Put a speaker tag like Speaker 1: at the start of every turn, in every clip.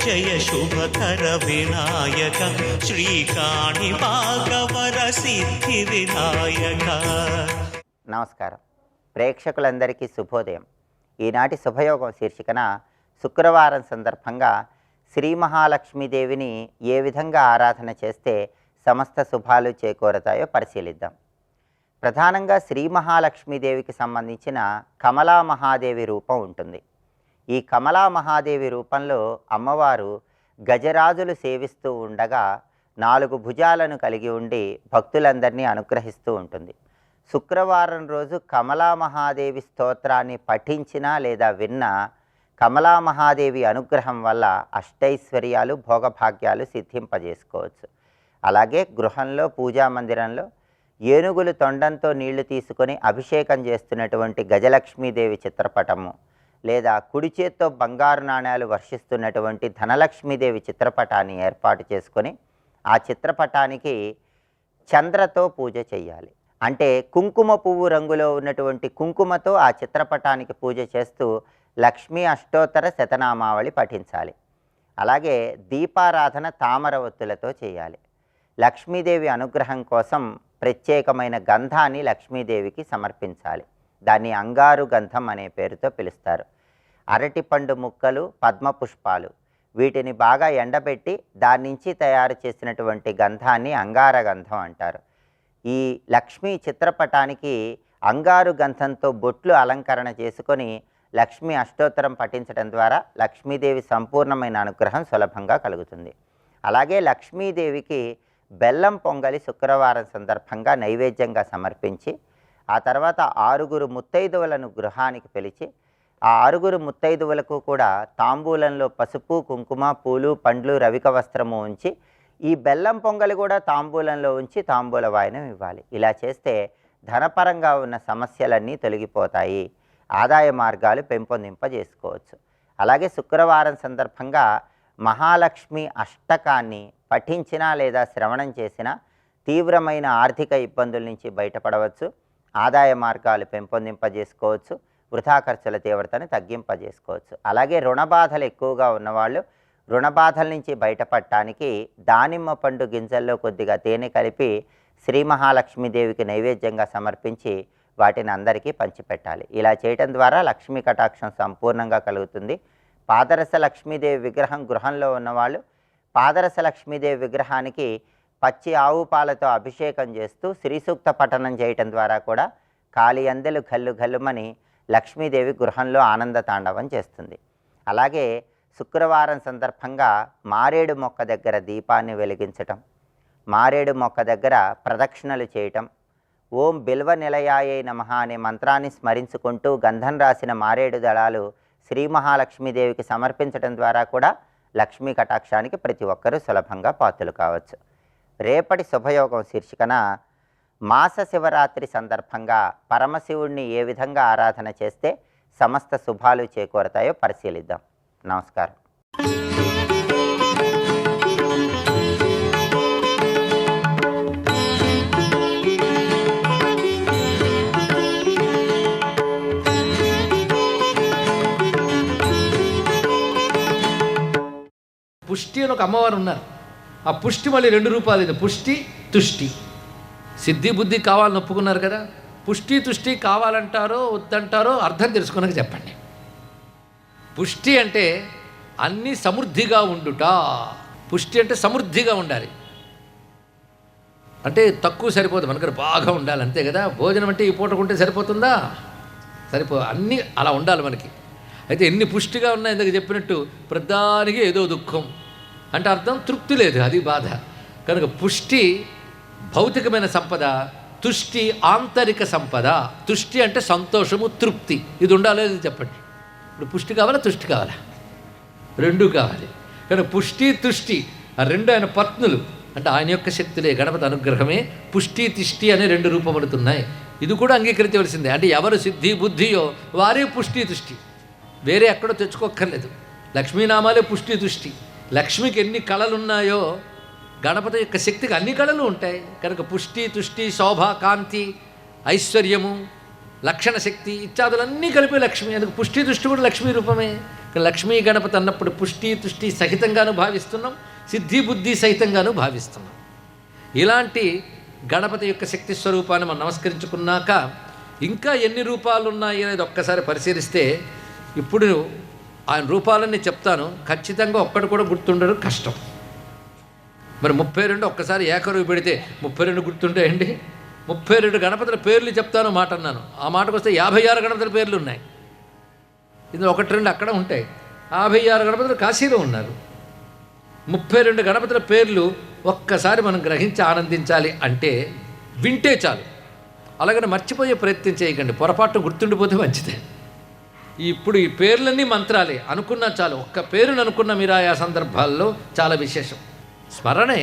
Speaker 1: జయ శుభకర వినాయక శ్రీకాణి భాగవర సిద్ధి వినాయక.
Speaker 2: నమస్కారం. ప్రేక్షకులందరికీ శుభోదయం. ఈనాటి శుభయోగం శీర్షికన శుక్రవారం సందర్భంగా శ్రీ మహాలక్ష్మీదేవిని ఏ విధంగా ఆరాధన చేస్తే సమస్త శుభాలు చేకూరతాయో పరిశీలిద్దాం. ప్రధానంగా శ్రీ మహాలక్ష్మీదేవికి సంబంధించిన కమలా మహాదేవి రూపం ఉంటుంది. ఈ కమలా మహాదేవి రూపంలో అమ్మవారు గజరాజులు సేవిస్తూ ఉండగా 4 భుజాలను కలిగి ఉండి భక్తులందరినీ అనుగ్రహిస్తూ ఉంటుంది. శుక్రవారం రోజు కమలా మహాదేవి స్తోత్రాన్ని పఠించినా లేదా విన్నా కమలా మహాదేవి అనుగ్రహం వల్ల అష్టైశ్వర్యాలు భోగభాగ్యాలు సిద్ధింపజేసుకోవచ్చు. అలాగే గృహంలో పూజా మందిరంలో ఏనుగులు తొండంతో నీళ్లు తీసుకొని అభిషేకం చేస్తున్నటువంటి గజలక్ష్మీదేవి చిత్రపటము లేదా కుడి చేత్తో బంగారు నాణ్యాలు వర్షిస్తున్నటువంటి ధనలక్ష్మీదేవి చిత్రపటాన్ని ఏర్పాటు చేసుకొని ఆ చిత్రపటానికి చంద్రతో పూజ చేయాలి. అంటే కుంకుమ పువ్వు రంగులో ఉన్నటువంటి కుంకుమతో ఆ చిత్రపటానికి పూజ చేస్తూ లక్ష్మీ అష్టోత్తర శతనామావళి పఠించాలి. అలాగే దీపారాధన తామర ఒత్తులతో చేయాలి. లక్ష్మీదేవి అనుగ్రహం కోసం ప్రత్యేకమైన గంధాన్ని లక్ష్మీదేవికి సమర్పించాలి. దాన్ని అంగారు గంధం అనే పేరుతో పిలుస్తారు. అరటిపండు ముక్కలు, పద్మపుష్పాలు వీటిని బాగా ఎండబెట్టి దాని నుంచి తయారు చేసినటువంటి గంధాన్ని అంగార గంధం అంటారు. ఈ లక్ష్మీ చిత్రపటానికి అంగారు గంధంతో బొట్లు అలంకరణ చేసుకొని లక్ష్మీ అష్టోత్తరం పఠించడం ద్వారా లక్ష్మీదేవి సంపూర్ణమైన అనుగ్రహం సులభంగా కలుగుతుంది. అలాగే లక్ష్మీదేవికి బెల్లం పొంగలి శుక్రవారం సందర్భంగా నైవేద్యంగా సమర్పించి ఆ తర్వాత 6 ముత్తైదువులను గృహానికి పిలిచి ఆ 6 ముత్తైదువులకు కూడా తాంబూలంలో పసుపు, కుంకుమ, పూలు, పండ్లు, రవిక వస్త్రము ఉంచి ఈ బెల్లం పొంగలి కూడా తాంబూలంలో ఉంచి తాంబూల వాయనం ఇవ్వాలి. ఇలా చేస్తే ధనపరంగా ఉన్న సమస్యలన్నీ తొలగిపోతాయి, ఆదాయ మార్గాలు పెంపొందింపజేసుకోవచ్చు. అలాగే శుక్రవారం సందర్భంగా మహాలక్ష్మి అష్టకాన్ని పఠించినా లేదా శ్రవణం చేసినా తీవ్రమైన ఆర్థిక ఇబ్బందుల నుంచి బయటపడవచ్చు, ఆదాయ మార్గాలు పెంపొందింపజేసుకోవచ్చు, వృధా ఖర్చుల తీవ్రతను తగ్గింపజేసుకోవచ్చు. అలాగే రుణబాధలు ఎక్కువగా ఉన్నవాళ్ళు రుణబాధల నుంచి బయటపడటానికి దానిమ్మ పండు గింజల్లో కొద్దిగా తేనె కలిపి శ్రీ మహాలక్ష్మీదేవికి నైవేద్యంగా సమర్పించి వాటిని అందరికీ పంచిపెట్టాలి. ఇలా చేయటం ద్వారా లక్ష్మీ కటాక్షం సంపూర్ణంగా కలుగుతుంది. పాదరస లక్ష్మీదేవి విగ్రహం గృహంలో ఉన్నవాళ్ళు పాదరస లక్ష్మీదేవి విగ్రహానికి పచ్చి ఆవు పాలతో అభిషేకం చేస్తూ శ్రీ సూక్త పఠనం చేయటం ద్వారా కూడా కాలి అందెలు గల్లు గల్లుమని లక్ష్మీదేవి గృహంలో ఆనంద తాండవం చేస్తుంది. అలాగే శుక్రవారం సందర్భంగా మారేడు మొక్క దగ్గర దీపాన్ని వెలిగించటం, మారేడు మొక్క దగ్గర ప్రదక్షిణలు చేయటం, ఓం బిల్వ నిలయాయై నమః అనే మంత్రాన్ని స్మరించుకుంటూ గంధం రాసిన మారేడు దళాలు శ్రీ మహాలక్ష్మీదేవికి సమర్పించడం ద్వారా కూడా లక్ష్మీ కటాక్షానికి ప్రతి ఒక్కరూ సులభంగా పాత్రలు కావచ్చు. రేపటి శుభయోగం శీర్షికన మాస శివరాత్రి సందర్భంగా పరమశివుణ్ణి ఏ విధంగా ఆరాధన చేస్తే సమస్త శుభాలు చేకూరతాయో పరిశీలిద్దాం. నమస్కారం.
Speaker 3: పుష్టి అని ఒక అమ్మవారు ఉన్నారు. ఆ పుష్టి మళ్ళీ 2 రూపాయలు ఇది, పుష్టి తుష్టి. సిద్ధి బుద్ధి కావాలని ఒప్పుకున్నారు కదా, పుష్టి తుష్టి కావాలంటారో వద్దంటారో అర్థం తెలుసుకున్నాక చెప్పండి. పుష్టి అంటే అన్నీ సమృద్ధిగా ఉండుట, పుష్టి అంటే సమృద్ధిగా ఉండాలి. అంటే తక్కువ సరిపోదు, మనకు బాగా ఉండాలి అంతే కదా. భోజనం అంటే ఈ పూటకుంటే సరిపోతుందా? అన్నీ అలా ఉండాలి మనకి. అయితే ఎన్ని పుష్టిగా ఉన్నా ఇందాక చెప్పినట్టు ప్రధానికి ఏదో దుఃఖం అంటే అర్థం తృప్తి లేదు, అది బాధ. కనుక పుష్టి భౌతికమైన సంపద, తుష్టి ఆంతరిక సంపద. తుష్టి అంటే సంతోషము, తృప్తి. ఇది ఉండాలో ఇది చెప్పండి. ఇప్పుడు పుష్టి కావాలా తుష్టి కావాలా? 2 కావాలి. కనుక పుష్టి తుష్టి ఆ 2 ఆయన పత్నులు అంటే ఆయన యొక్క శక్తులే, గణపతి అనుగ్రహమే పుష్టి తిష్టి అనే 2 రూపపడుతున్నాయి. ఇది కూడా అంగీకరించవలసిందే. అంటే ఎవరు సిద్ధి బుద్ధియో వారే పుష్టి తుష్టి, వేరే ఎక్కడో తెచ్చుకోక్కర్లేదు. లక్ష్మీనామాలే పుష్టి తుష్టి. లక్ష్మికి ఎన్ని కళలు ఉన్నాయో గణపతి యొక్క శక్తికి అన్ని కళలు ఉంటాయి. కనుక పుష్టి తుష్టి శోభ కాంతి ఐశ్వర్యము లక్షణ శక్తి ఇత్యాదులన్నీ కలిపి లక్ష్మి. అందుకు పుష్టి దృష్టి కూడా లక్ష్మీ రూపమే. లక్ష్మీ గణపతి అన్నప్పుడు పుష్టి తుష్టి సహితంగాను భావిస్తున్నాం, సిద్ధి బుద్ధి సహితంగాను భావిస్తున్నాం. ఇలాంటి గణపతి యొక్క శక్తి స్వరూపాన్ని మనం నమస్కరించుకున్నాక ఇంకా ఎన్ని రూపాలు ఉన్నాయి అనేది ఒక్కసారి పరిశీలిస్తే, ఇప్పుడు ఆయన రూపాలన్నీ చెప్తాను, ఖచ్చితంగా ఒక్కటి కూడా గుర్తుండరు, కష్టం. మరి 32 ఒక్కసారి ఏకరువు పెడితే 32 గుర్తుంటాయండి? 32 గణపతుల పేర్లు చెప్తాను మాట అన్నాను. ఆ మాటకు వస్తే 56 గణపతుల పేర్లు ఉన్నాయి. ఇందులో 1-2 అక్కడ ఉంటాయి. 56 గణపతులు కాశీలో ఉన్నారు. 32 గణపతుల పేర్లు ఒక్కసారి మనం గ్రహించి ఆనందించాలి అంటే వింటే చాలు. అలాగని మర్చిపోయే ప్రయత్నం చేయకండి, పొరపాటు గుర్తుండిపోతే మంచిదే. ఇప్పుడు ఈ పేర్లన్నీ మంత్రాలే అనుకున్నా చాలు. ఒక్క పేరును అనుకున్న మీరు ఆయా సందర్భాల్లో చాలా విశేషం. స్మరణే,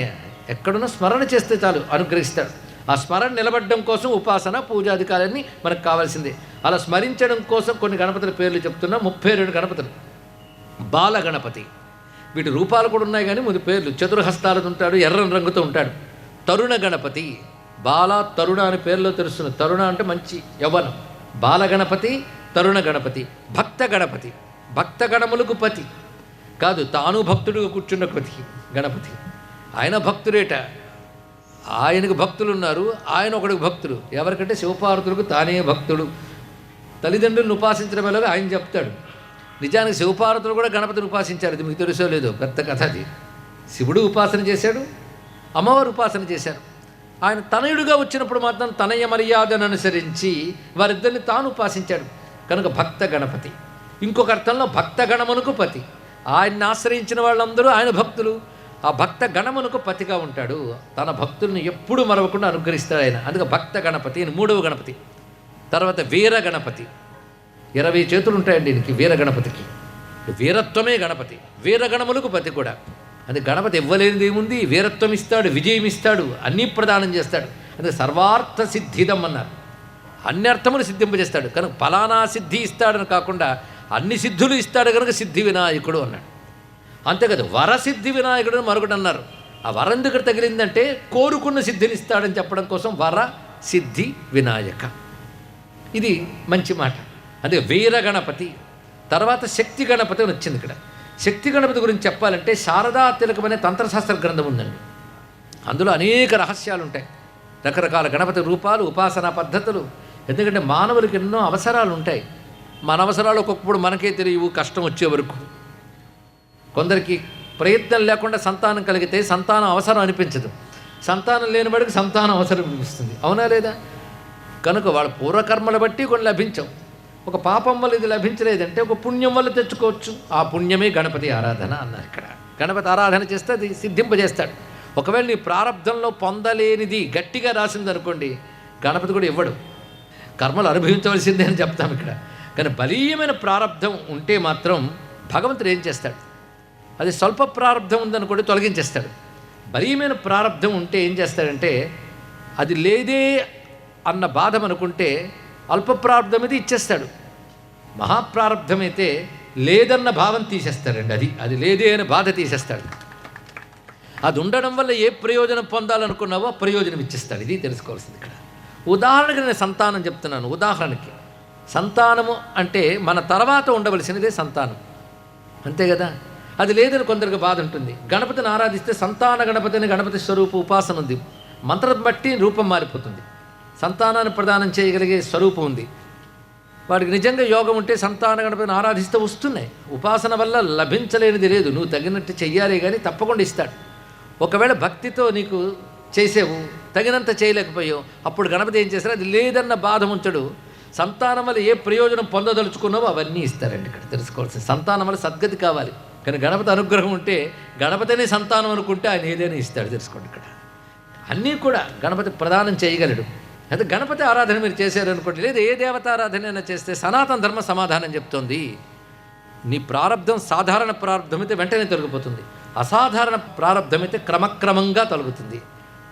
Speaker 3: ఎక్కడున్నా స్మరణ చేస్తే చాలు అనుగ్రహిస్తాడు. ఆ స్మరణ నిలబడడం కోసం ఉపాసన పూజాధికారాన్ని మనకు కావాల్సిందే. అలా స్మరించడం కోసం కొన్ని గణపతుల పేర్లు చెప్తున్నా. 32 గణపతులు. బాల గణపతి, వీటి రూపాలు కూడా ఉన్నాయి కానీ ముందు పేర్లు. చతుర్హస్తాలతో ఉంటాడు, ఎర్రని రంగుతో ఉంటాడు. తరుణ గణపతి, బాల తరుణ అనే పేర్లో తెలుస్తుంది. తరుణ అంటే మంచి యవ్వనం. బాల గణపతి, తరుణ గణపతి. భక్త గణపతి, భక్త గణములకు పతి కాదు, తాను భక్తుడుగా కూర్చున్న పతి గణపతి. ఆయన భక్తుడేట, ఆయనకు భక్తులు ఉన్నారు, ఆయన ఒకడికి భక్తుడు. ఎవరికంటే శివపార్వతులకు తానే భక్తుడు. తల్లిదండ్రులను ఉపాసించడం ఎలాగో ఆయన చెప్తాడు. నిజానికి శివపార్వతులు కూడా గణపతిని ఉపాసించారు. ఇది మీకు తెలుసో లేదో, పెద్ద కథ అది. శివుడు ఉపాసన చేశాడు, అమ్మవారు ఉపాసన చేశారు. ఆయన తనయుడుగా వచ్చినప్పుడు మాత్రం తనయ మర్యాదను అనుసరించి వారిద్దరిని తాను ఉపాసించాడు. కనుక భక్త గణపతి. ఇంకొక అర్థంలో భక్త గణమునకు పతి. ఆయన్ని ఆశ్రయించిన వాళ్ళందరూ ఆయన భక్తులు. ఆ భక్త గణమునకు పతిగా ఉంటాడు. తన భక్తుల్ని ఎప్పుడూ మరవకుండా అనుగ్రహిస్తాడు ఆయన. అందుకే భక్త గణపతి అని 3వ గణపతి. తర్వాత వీర గణపతి. 20 చేతులు ఉంటాయండి దీనికి, వీర గణపతికి. వీరత్వమే గణపతి, వీరగణములకు పతి కూడా. అది గణపతి ఇవ్వలేనిది ఏముంది? వీరత్వం ఇస్తాడు, విజయం ఇస్తాడు, అన్నీ ప్రదానం చేస్తాడు. అందుకే సర్వార్థ సిద్ధిదం అన్నారు. అన్ని అర్థములు సిద్ధింపజేస్తాడు. కనుక ఫలానా సిద్ధి ఇస్తాడని కాకుండా అన్ని సిద్ధులు ఇస్తాడు కనుక సిద్ధి వినాయకుడు అన్నాడు. అంతేకాదు వరసిద్ధి వినాయకుడు అని మరొకటి అన్నారు. ఆ వరం దగ్గర తగిలిందంటే కోరుకున్న సిద్ధిని ఇస్తాడని చెప్పడం కోసం వర సిద్ధి వినాయక. ఇది మంచి మాట. అదే వీర గణపతి. తర్వాత శక్తి గణపతి అని వచ్చింది ఇక్కడ. శక్తి గణపతి గురించి చెప్పాలంటే శారదా తిలకం అనే తంత్రశాస్త్ర గ్రంథం ఉందండి. అందులో అనేక రహస్యాలు ఉంటాయి, రకరకాల గణపతి రూపాలు, ఉపాసనా పద్ధతులు. ఎందుకంటే మానవులకు ఎన్నో అవసరాలు ఉంటాయి. మన అవసరాలు ఒక్కొక్కప్పుడు మనకే తెలియవు కష్టం వచ్చే వరకు. కొందరికి ప్రయత్నం లేకుండా సంతానం కలిగితే సంతానం అవసరం అనిపించదు, సంతానం లేని వాడికి సంతానం అవసరం అనిపిస్తుంది. అవునా లేదా? కనుక వాళ్ళ పూర్వకర్మలు బట్టి కొన్ని లభించవు. ఒక పాపం వల్ల ఇది లభించలేదంటే ఒక పుణ్యం వల్ల తెచ్చుకోవచ్చు. ఆ పుణ్యమే గణపతి ఆరాధన అన్నారు ఇక్కడ. గణపతి ఆరాధన చేస్తే అది సిద్ధింపజేస్తాడు. ఒకవేళ నీ ప్రారంధంలో పొందలేనిది గట్టిగా రాసిందనుకోండి, గణపతి కూడా ఇవ్వడు. కర్మలు అనుభవించవలసిందే అని చెప్తాం ఇక్కడ. కానీ బలీయమైన ప్రారంధం ఉంటే మాత్రం భగవంతుడు ఏం చేస్తాడు? అది స్వల్ప ప్రారంధం ఉందనుకోండి, తొలగించేస్తాడు. బలీయమైన ప్రారంధం ఉంటే ఏం చేస్తాడంటే, అది లేదే అన్న బాధ అనుకుంటే అల్ప ప్రారంధం ఇది ఇచ్చేస్తాడు. మహాప్రారంధం అయితే లేదన్న భావం తీసేస్తాడండి. అది లేదే అనే బాధ తీసేస్తాడు. అది ఉండడం వల్ల ఏ ప్రయోజనం పొందాలనుకున్నావో ఆ ప్రయోజనం ఇచ్చేస్తాడు. ఇది తెలుసుకోవాల్సింది ఇక్కడ. ఉదాహరణకి నేను సంతానం చెప్తున్నాను. ఉదాహరణకి సంతానము అంటే మన తర్వాత ఉండవలసినదే సంతానం, అంతే కదా? అది లేదని కొందరికి బాధ ఉంటుంది. గణపతిని ఆరాధిస్తే సంతాన గణపతిని గణపతి స్వరూప ఉపాసన ఉంది. మంత్రం బట్టి రూపం మారిపోతుంది. సంతానాన్ని ప్రదానం చేయగలిగే స్వరూపం ఉంది. వాడికి నిజంగా యోగం ఉంటే సంతాన గణపతిని ఆరాధిస్తే వస్తున్నాయి. ఉపాసన వల్ల లభించలేనిది లేదు. నువ్వు తగినట్టు చెయ్యాలి కానీ తప్పకుండా ఇస్తాడు. ఒకవేళ భక్తితో నీకు చేసేవు, తగినంత చేయలేకపోయావు, అప్పుడు గణపతి ఏం చేస్తాడు? అది లేదన్న బాధ ఉంచడు. సంతానం వల్ల ఏ ప్రయోజనం పొందదలుచుకున్నావో అవన్నీ ఇస్తారండి. ఇక్కడ తెలుసుకోవాల్సింది సంతానం వల్ల సద్గతి కావాలి. కానీ గణపతి అనుగ్రహం ఉంటే గణపతిని సంతానం అనుకుంటే ఆయన ఏదైనా ఇస్తాడు. తెలుసుకోండి ఇక్కడ అన్నీ కూడా గణపతి ప్రదానం చేయగలడు. అయితే గణపతి ఆరాధన మీరు చేశారనుకోండి, లేదా ఏ దేవత ఆరాధన అయినా చేస్తే సనాతన ధర్మ సమాధానం చెప్తోంది. నీ ప్రారంధం సాధారణ ప్రారంధం అయితే వెంటనే తొలగిపోతుంది, అసాధారణ ప్రారంధం అయితే క్రమక్రమంగా తొలగుతుంది.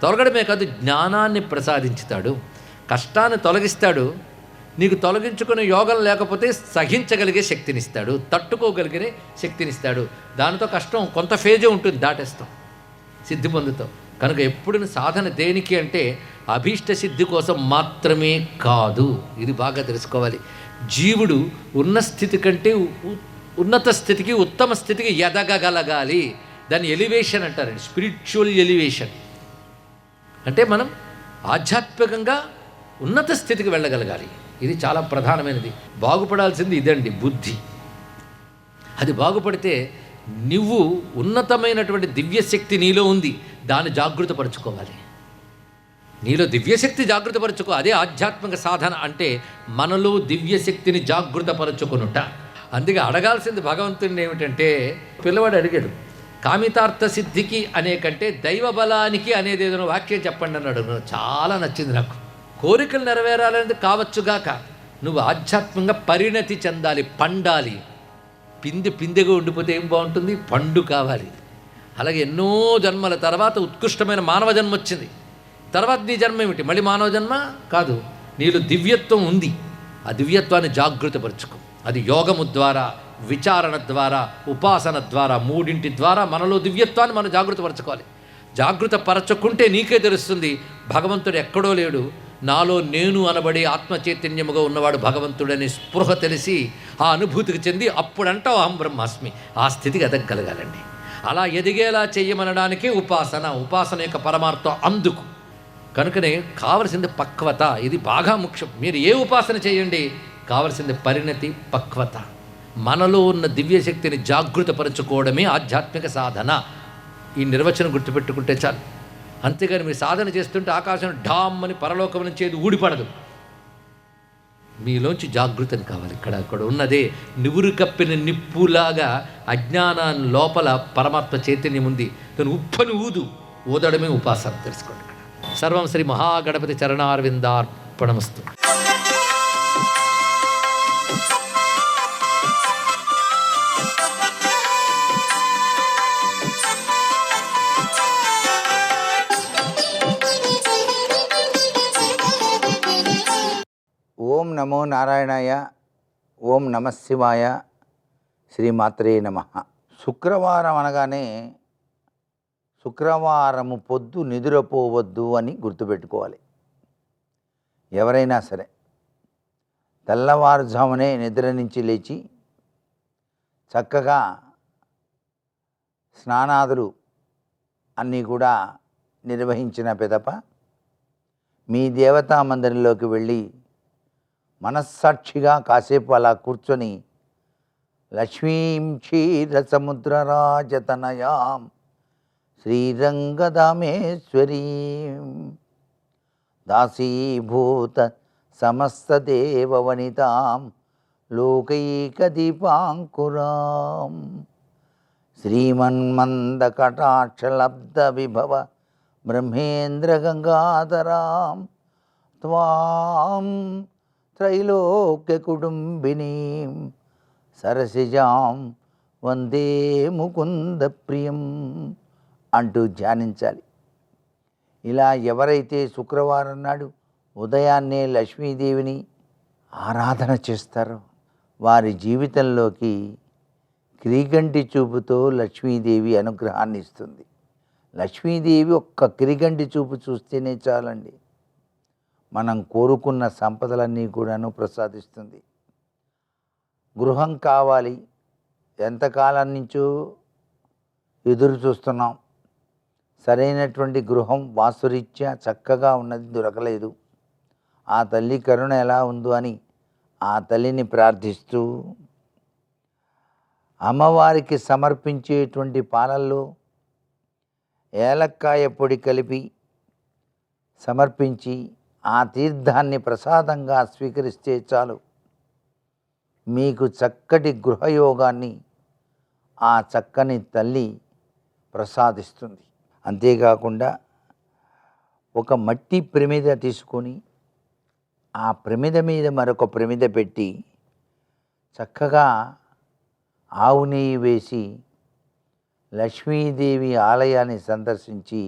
Speaker 3: తొలగడమే కాదు, జ్ఞానాన్ని ప్రసాదించుతాడు, కష్టాన్ని తొలగిస్తాడు. నీకు తొలగించుకునే యోగం లేకపోతే సహించగలిగే శక్తినిస్తాడు, తట్టుకోగలిగే శక్తినిస్తాడు. దానితో కష్టం కొంత ఫేజే ఉంటుంది, దాటేస్తాం, సిద్ధి పొందుతాం. కనుక ఎప్పుడు సాధన దేనికి అంటే అభీష్ట సిద్ధి కోసం మాత్రమే కాదు. ఇది బాగా తెలుసుకోవాలి. జీవుడు ఉన్న స్థితి కంటే ఉన్నత స్థితికి, ఉత్తమ స్థితికి ఎదగగలగాలి. దాన్ని ఎలివేషన్ అంటారండి, స్పిరిచువల్ ఎలివేషన్. అంటే మనం ఆధ్యాత్మికంగా ఉన్నత స్థితికి వెళ్ళగలగాలి. ఇది చాలా ప్రధానమైనది. బాగుపడాల్సింది ఇదండి, బుద్ధి. అది బాగుపడితే నువ్వు ఉన్నతమైనటువంటి దివ్యశక్తి నీలో ఉంది, దాన్ని జాగృతపరచుకోవాలి. నీలో దివ్యశక్తి జాగృతపరచుకో. అదే ఆధ్యాత్మిక సాధన అంటే మనలో దివ్యశక్తిని జాగృతపరచుకొనుట. అందుకే అడగాల్సింది భగవంతుడిని ఏమిటంటే, పిల్లవాడు అడిగాడు కామితార్థ సిద్ధికి అనే కంటే దైవ బలానికి అనేది ఏదైనా వాక్యం చెప్పండి అన్నాడు. చాలా నచ్చింది నాకు. కోరికలు నెరవేరాలనేది కావచ్చుగాక, నువ్వు ఆధ్యాత్మికంగా పరిణతి చెందాలి, పండాలి. పిందెగా ఉండిపోతే ఏం బాగుంటుంది? పండు కావాలి. అలాగే ఎన్నో జన్మల తర్వాత ఉత్కృష్టమైన మానవ జన్మ వచ్చింది. తర్వాత నీ జన్మ ఏమిటి? మళ్ళీ మానవ జన్మ కాదు. నీలో దివ్యత్వం ఉంది, ఆ దివ్యత్వాన్ని జాగృతపరచుకో. అది యోగము ద్వారా, విచారణ ద్వారా, ఉపాసన ద్వారా, మూడింటి ద్వారా మనలో దివ్యత్వాన్ని మనం జాగృతపరచుకోవాలి. జాగృతపరచుకుంటే నీకే తెలుస్తుంది భగవంతుడు ఎక్కడో లేడు, నాలో నేను అనబడే ఆత్మచైతన్యముగా ఉన్నవాడు భగవంతుడని స్పృహ తెలిసి ఆ అనుభూతికి చెంది అప్పుడంటావు అహం బ్రహ్మాస్మి. ఆ స్థితికి ఎదగగలగాలండి. అలా ఎదిగేలా చెయ్యమనడానికే ఉపాసన. ఉపాసన యొక్క పరమార్థం అందుకు. కనుకనే కావలసింది పక్వత. ఇది బాగా ముఖ్యం. మీరు ఏ ఉపాసన చేయండి, కావలసింది పరిణతి, పక్వత. మనలో ఉన్న దివ్యశక్తిని జాగృతపరచుకోవడమే ఆధ్యాత్మిక సాధన. ఈ నిర్వచనం గుర్తుపెట్టుకుంటే చాలు. అంతేగాని మీరు సాధన చేస్తుంటే ఆకాశం ఢామ్ అని పరలోకం నుంచి ఏది ఊడిపడదు. మీలోంచి జాగృతం కావాలి. అక్కడ ఉన్నదే నివురు కప్పిన నిప్పులాగా అజ్ఞానాన్ని లోపల పరమాత్మ చైతన్యం ఉంది. దాన్ని ఉప్పని ఊదడమే ఉపాసన. తెలుసుకోండి. సర్వం శ్రీ మహాగణపతి చరణారవిందార్పణమస్తు.
Speaker 4: ఓం నమో నారాయణాయ. ఓం నమశివాయ. శ్రీమాత్రే నమః. శుక్రవారం అనగానే శుక్రవారము పొద్దు నిద్రపోవద్దు అని గుర్తుపెట్టుకోవాలి. ఎవరైనా సరే తెల్లవారుజామునే నిద్ర నుంచి లేచి చక్కగా స్నానాదులు అన్నీ కూడా నిర్వహించిన పిదప మీ దేవతా మందిరంలోకి వెళ్ళి మనస్సాక్షిగా కాసేపు అలా కూర్చొని లక్ష్మీం క్షీరసముద్రరాజతనయాం శ్రీరంగదామేశ్వరీం దాసీభూత సమస్తదేవవనితాం లోకైకదీపాంకురాం శ్రీమన్మందకటాక్షలబ్ధవిభవ బ్రహ్మేంద్రగంగాధరాం త్వాం త్రైలోక్యకుటుంబినీం సరసిజాం వందే ముకుంద ప్రియం అంటూ ధ్యానించాలి. ఇలా ఎవరైతే శుక్రవారం నాడు ఉదయాన్నే లక్ష్మీదేవిని ఆరాధన చేస్తారో వారి జీవితంలోకి క్రీగంటి చూపుతో లక్ష్మీదేవి అనుగ్రహాన్ని ఇస్తుంది. లక్ష్మీదేవి ఒక్క క్రీగంటి చూపు చూస్తేనే చాలండి, మనం కోరుకున్న సంపదలన్నీ కూడాను ప్రసాదిస్తుంది. గృహం కావాలి, ఎంతకాలం నుంచో ఎదురు చూస్తున్నాం. సరైనటువంటి గృహం వాస్తురీత్యా చక్కగా ఉన్నది దొరకలేదు. ఆ తల్లి కరుణ ఎలా ఉందో అని ఆ తల్లిని ప్రార్థిస్తూ అమ్మవారికి సమర్పించేటువంటి పాలల్లో ఏలక్కాయ పొడి కలిపి సమర్పించి ఆ తీర్థాన్ని ప్రసాదంగా స్వీకరిస్తే చాలు, మీకు చక్కటి గృహయోగాన్ని ఆ చక్కని తల్లి ప్రసాదిస్తుంది. అంతేకాకుండా ఒక మట్టి ప్రమిద తీసుకొని ఆ ప్రమిద మీద మరొక ప్రమిద పెట్టి చక్కగా ఆవు నెయ్యి వేసి లక్ష్మీదేవి ఆలయాన్ని సందర్శించి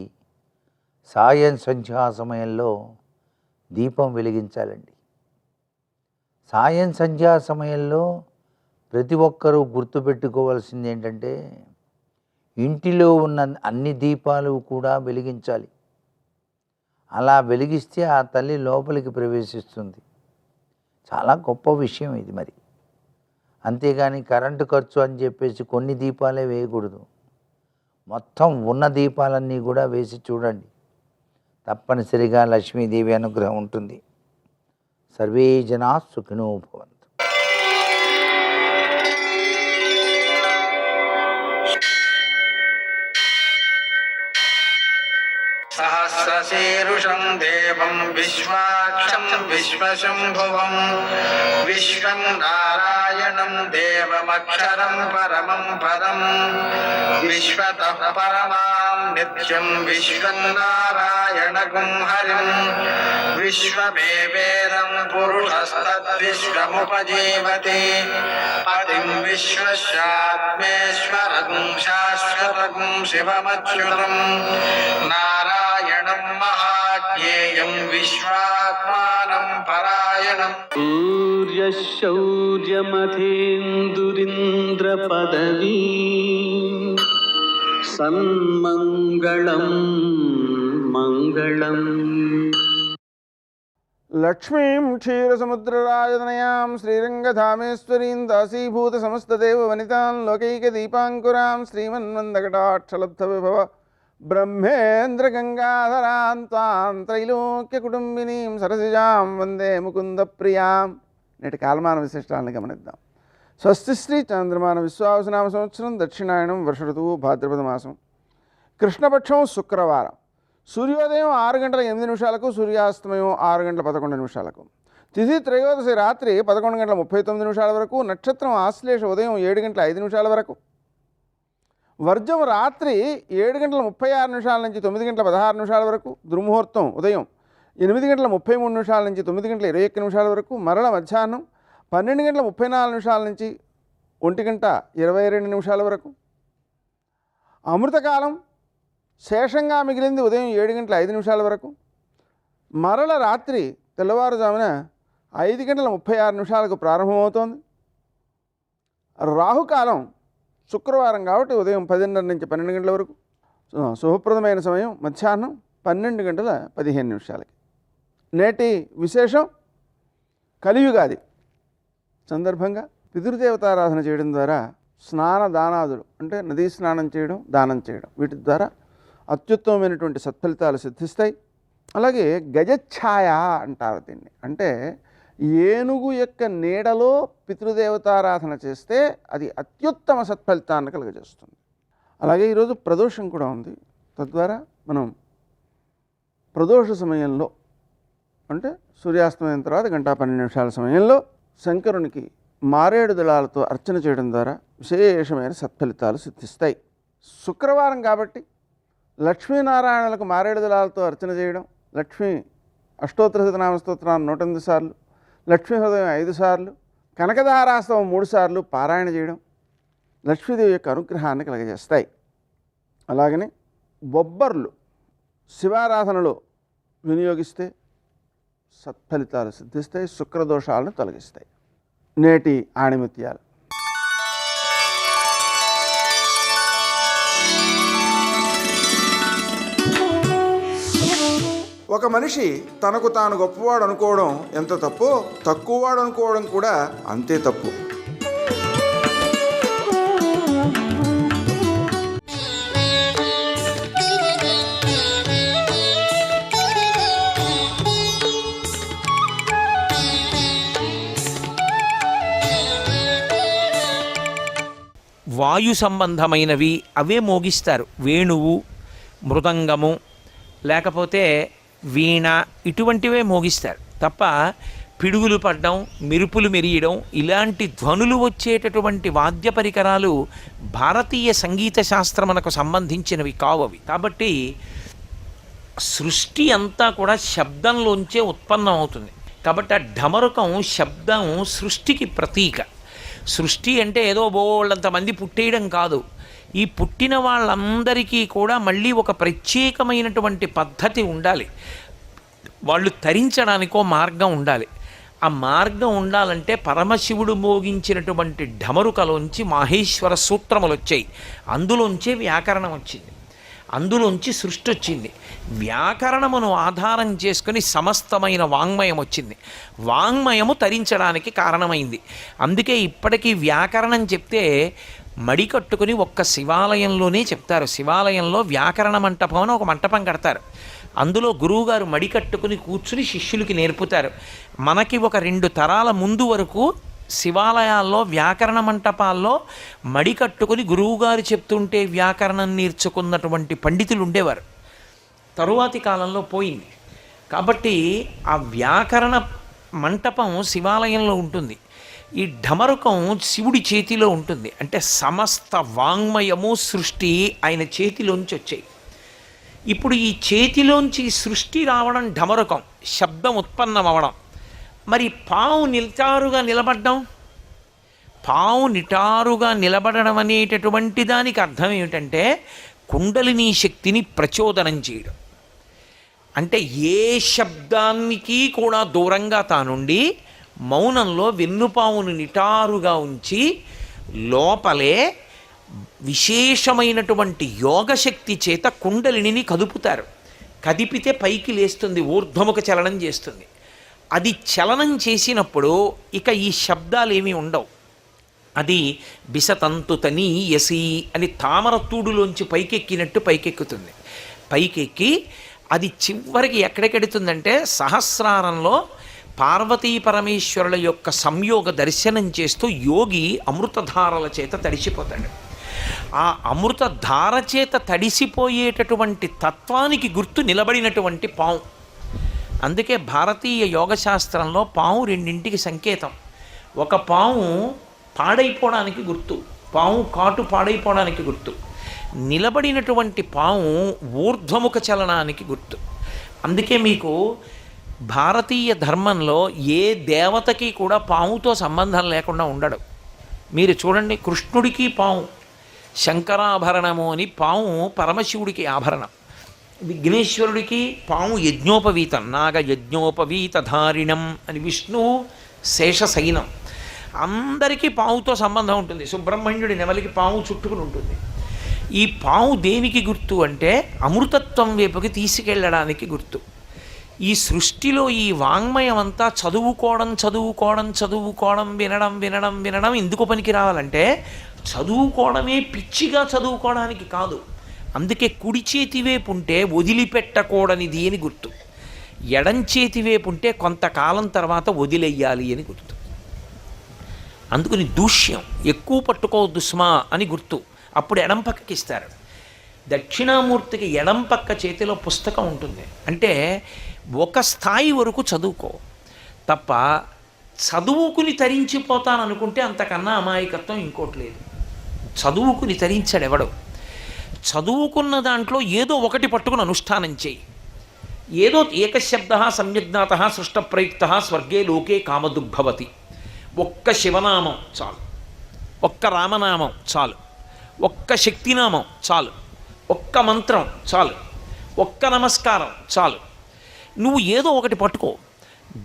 Speaker 4: సాయం సంధ్యా సమయంలో దీపం వెలిగించాలండి. సాయం సంధ్యా సమయంలో ప్రతి ఒక్కరూ గుర్తుపెట్టుకోవాల్సింది ఏంటంటే ఇంటిలో ఉన్న అన్ని దీపాలు కూడా వెలిగించాలి. అలా వెలిగిస్తే ఆ తల్లి లోపలికి ప్రవేశిస్తుంది. చాలా గొప్ప విషయం ఇది మరి. అంతేగాని కరెంటు ఖర్చు అని చెప్పేసి కొన్ని దీపాలే వేయకూడదు. మొత్తం ఉన్న దీపాలన్నీ కూడా వేసి చూడండి. తప్పనిసరిగా లక్ష్మీదేవి అనుగ్రహం ఉంటుంది. సర్వే జనా సుఖినో భవంతు.
Speaker 5: సహస్రశీరుషం దేవం విశ్వాక్షం విశ్వశంభువం విశ్వం నారాయణం దేవమక్షరం పరమం పదం విశ్వతః పరమాం నిత్యం విశ్వం నారాయణగుం హరిం విశ్వమేవేదం పురుషస్తద్విశ్వముపజీవతి పతిం విశ్వస్యాత్మేశ్వరం శాశ్వతం శివమచ్యుతం నారాయణం మహాజ్ఞేయం విశ్వాత్మానం పరాయణం
Speaker 6: సూర్యశౌర్యమథేందురింద్రపదవీ సన్మంగళం మంగళం.
Speaker 7: లక్ష్మీం క్షీరసముద్రరాజతనయాం శ్రీరంగధామేశ్వరీం దాసీభూత సమస్తదేవ వనితాం లోకైకదీపాంకురాం శ్రీమన్మందకటాక్షలబ్ధవిభవ బ్రహ్మేంద్ర గంగాధరాం త్వాం త్రైలోక్యకుటుంబినీం సరసిజాం వందే ముకుంద ప్రియాం. నేటి కాలమాన విశిష్టాలను గమనిద్దాం. స్వస్తి శ్రీ చాంద్రమాన విశ్వావసనామ సంవత్సరం దక్షిణాయనం వర్ష ఋతువు భాద్రపద మాసం కృష్ణపక్షం శుక్రవారం. సూర్యోదయం 6:08, సూర్యాస్తమయం 6:11. తిథి త్రయోదశి రాత్రి 11:39 వరకు, నక్షత్రం ఆశ్లేష ఉదయం 7:05 వరకు, వర్జం రాత్రి 7:36 నుంచి 9:16 వరకు, దుర్ముహూర్తం ఉదయం 8:33 నుంచి 9:21 వరకు, మరల మధ్యాహ్నం 12:34 నుంచి 1:22 వరకు, అమృతకాలం శేషంగా మిగిలింది ఉదయం 7:05 వరకు, మరల రాత్రి తెల్లవారుజామున 5:36 ప్రారంభమవుతోంది. రాహుకాలం శుక్రవారం కాబట్టి ఉదయం 10:30 నుంచి 12 గంటల వరకు, శుభప్రదమైన సమయం మధ్యాహ్నం 12:15. నేటి విశేషం కలియుగాది సందర్భంగా పితృదేవతారాధన చేయడం ద్వారా స్నాన దానాదులు అంటే నదీ స్నానం చేయడం, దానం చేయడం, వీటి ద్వారా అత్యుత్తమమైనటువంటి సత్ఫలితాలు సిద్ధిస్తాయి. అలాగే గజఛాయ అంటారు దీన్ని. అంటే ఏనుగు యొక్క నీడలో పితృదేవతారాధన చేస్తే అది అత్యుత్తమ సత్ఫలితాన్ని కలుగజేస్తుంది. అలాగే ఈరోజు ప్రదోషం కూడా ఉంది. తద్వారా మనం ప్రదోష సమయంలో అంటే సూర్యాస్తమయం తర్వాత 1:12 సమయంలో శంకరునికి మారేడు దళాలతో అర్చన చేయడం ద్వారా విశేషమైన సత్ఫలితాలు సిద్ధిస్తాయి. శుక్రవారం కాబట్టి లక్ష్మీనారాయణులకు మారేడు దళాలతో అర్చన చేయడం, లక్ష్మీ అష్టోత్తర శతనామ స్తోత్రాన్ని 108 సార్లు, లక్ష్మీ హృదయం 5 సార్లు, కనకధారాస్తవం 3 సార్లు పారాయణ చేయడం లక్ష్మీదేవి యొక్క అనుగ్రహాన్ని కలగజేస్తాయి. అలాగనే బొబ్బర్లు శివారాధనలో వినియోగిస్తే సత్ఫలితాలు సిద్ధిస్తాయి, శుక్రదోషాలను తొలగిస్తాయి. నేటి ఆణిముత్యాలు. ఒక మనిషి తనకు తాను గొప్పవాడు అనుకోవడం ఎంత తప్పో, తక్కువవాడు అనుకోవడం కూడా అంతే తప్పు.
Speaker 8: వాయు సంబంధమైనవి అవే మోగిస్తారు. వేణువు, మృదంగము, లేకపోతే వీణ, ఇటువంటివే మోగిస్తారు తప్ప పిడుగులు పడడం, మెరుపులు మెరియడం, ఇలాంటి ధ్వనులు వచ్చేటటువంటి వాద్య పరికరాలు భారతీయ సంగీత శాస్త్రమునకు సంబంధించినవి కావవి. కాబట్టి సృష్టి అంతా కూడా శబ్దంలోంచే ఉత్పన్నం అవుతుంది. కాబట్టి ఆ ఢమరుకం శబ్దం సృష్టికి ప్రతీక. సృష్టి అంటే ఏదో బోళ్ళంతమంది పుట్టేయడం కాదు. ఈ పుట్టిన వాళ్ళందరికీ కూడా మళ్ళీ ఒక ప్రత్యేకమైనటువంటి పద్ధతి ఉండాలి. వాళ్ళు తరించడానికో మార్గం ఉండాలి. ఆ మార్గం ఉండాలంటే పరమశివుడు మోగించినటువంటి ఢమరుకలోంచి మాహేశ్వర సూత్రములు వచ్చాయి. అందులోంచే వ్యాకరణం వచ్చింది. అందులోంచి సృష్టి వచ్చింది. వ్యాకరణమును ఆధారం చేసుకుని సమస్తమైన వాంగ్మయం వచ్చింది. వాంగ్మయము తరించడానికి కారణమైంది. అందుకే ఇప్పటికీ వ్యాకరణం చెప్తే మడి కట్టుకుని ఒక్క శివాలయంలోనే చెప్తారు. శివాలయంలో వ్యాకరణ మంటపం అని ఒక మంటపం కడతారు. అందులో గురువుగారు మడి కట్టుకుని కూర్చుని శిష్యులకి నేర్పుతారు. మనకి ఒక 2 తరాల ముందు వరకు శివాలయాల్లో వ్యాకరణ మంటపాల్లో మడి కట్టుకుని గురువుగారు చెప్తుంటే వ్యాకరణం నేర్చుకున్నటువంటి పండితులు ఉండేవారు. తరువాతి కాలంలో పోయింది. కాబట్టి ఆ వ్యాకరణ మంటపం శివాలయంలో ఉంటుంది. ఈ ఢమరుకం శివుడి చేతిలో ఉంటుంది. అంటే సమస్త వాంగ్మయము సృష్టి ఆయన చేతిలోంచి వచ్చాయి. ఇప్పుడు ఈ చేతిలోంచి సృష్టి రావడం ఢమరుకం, శబ్దం ఉత్పన్నం అవ్వడం. మరి పావు నిటారుగా నిలబడ్డం, పావు నిటారుగా నిలబడడం అనేటటువంటి దానికి అర్థం ఏమిటంటే కుండలిని శక్తిని ప్రచోదనం చేయడం. అంటే ఏ శబ్దానికి కూడా దూరంగా తానుండి మౌనంలో వెన్నుపావును నిటారుగా ఉంచి లోపలే విశేషమైనటువంటి యోగశక్తి చేత కుండలిని కదుపుతారు. కదిపితే పైకి లేస్తుంది, ఊర్ధ్వముఖ చలనం చేస్తుంది. అది చలనం చేసినప్పుడు ఇక ఈ శబ్దాలు ఏమీ ఉండవు. అది బిసతంతు తని యసి అని తామరతూడులోంచి పైకెక్కినట్టు పైకెక్కుతుంది. పైకెక్కి అది చివరికి ఎక్కడికెడుతుందంటే సహస్రారంలో పార్వతీ పరమేశ్వరుల యొక్క సంయోగ దర్శనం చేస్తూ యోగి అమృతధారల చేత తడిసిపోతాడు. ఆ అమృతధార చేత తడిసిపోయేటటువంటి తత్వానికి గుర్తు నిలబడినటువంటి పాము. అందుకే భారతీయ యోగశాస్త్రంలో పాము 2ంటికి సంకేతం. ఒక పాము పాడైపోవడానికి గుర్తు, పాము కాటు పాడైపోవడానికి గుర్తు. నిలబడినటువంటి పాము ఊర్ధ్వముఖ చలనానికి గుర్తు. అందుకే మీకు భారతీయ ధర్మంలో ఏ దేవతకి కూడా పాముతో సంబంధం లేకుండా ఉండడు. మీరు చూడండి, కృష్ణుడికి పాము శంకరాభరణము అని పాము పరమశివుడికి ఆభరణం. విఘ్నేశ్వరుడికి పాము యజ్ఞోపవీతం, నాగ యజ్ఞోపవీత ధారిణం అని విష్ణువు శేషశయనం. అందరికీ పావుతో సంబంధం ఉంటుంది. సుబ్రహ్మణ్యుడి నెమలికి పాము చుట్టుకుని ఉంటుంది. ఈ పాము దేనికి గుర్తు అంటే అమృతత్వం వైపుకి తీసుకెళ్ళడానికి గుర్తు. ఈ సృష్టిలో ఈ వాంగ్మయం అంతా చదువుకోవడం చదువుకోవడం చదువుకోవడం వినడం వినడం వినడం ఎందుకు పనికి రావాలంటే చదువుకోవడమే పిచ్చిగా చదువుకోవడానికి కాదు. అందుకే కుడి చేతి వైపు ఉంటే వదిలిపెట్టకూడనిది అని గుర్తు, ఎడం చేతి వైపు ఉంటే కొంతకాలం తర్వాత వదిలేయాలి అని గుర్తు. అందుకని దూష్యం ఎక్కువ పట్టుకోవద్దు స్మా అని గుర్తు. అప్పుడు ఎడం పక్కకి ఇస్తారు. దక్షిణామూర్తికి ఎడం పక్క చేతిలో పుస్తకం ఉంటుంది. అంటే ఒక స్థాయి వరకు చదువుకో తప్ప చదువుకుని తరించిపోతాననుకుంటే అంతకన్నా అమాయకత్వం ఇంకోటి లేదు. చదువుకుని తరించాడు ఎవడు? చదువుకున్న దాంట్లో ఏదో ఒకటి పట్టుకుని అనుష్ఠానం చేయి. ఏదో ఏకశబ్ద సమ్యజ్ఞాత సృష్టప్రయుక్త స్వర్గే లోకే కామదుగ్భవతి. ఒక్క శివనామం చాలు, ఒక్క రామనామం చాలు, ఒక్క శక్తినామం చాలు, ఒక్క మంత్రం చాలు, ఒక్క నమస్కారం చాలు. నువ్వు ఏదో ఒకటి పట్టుకో,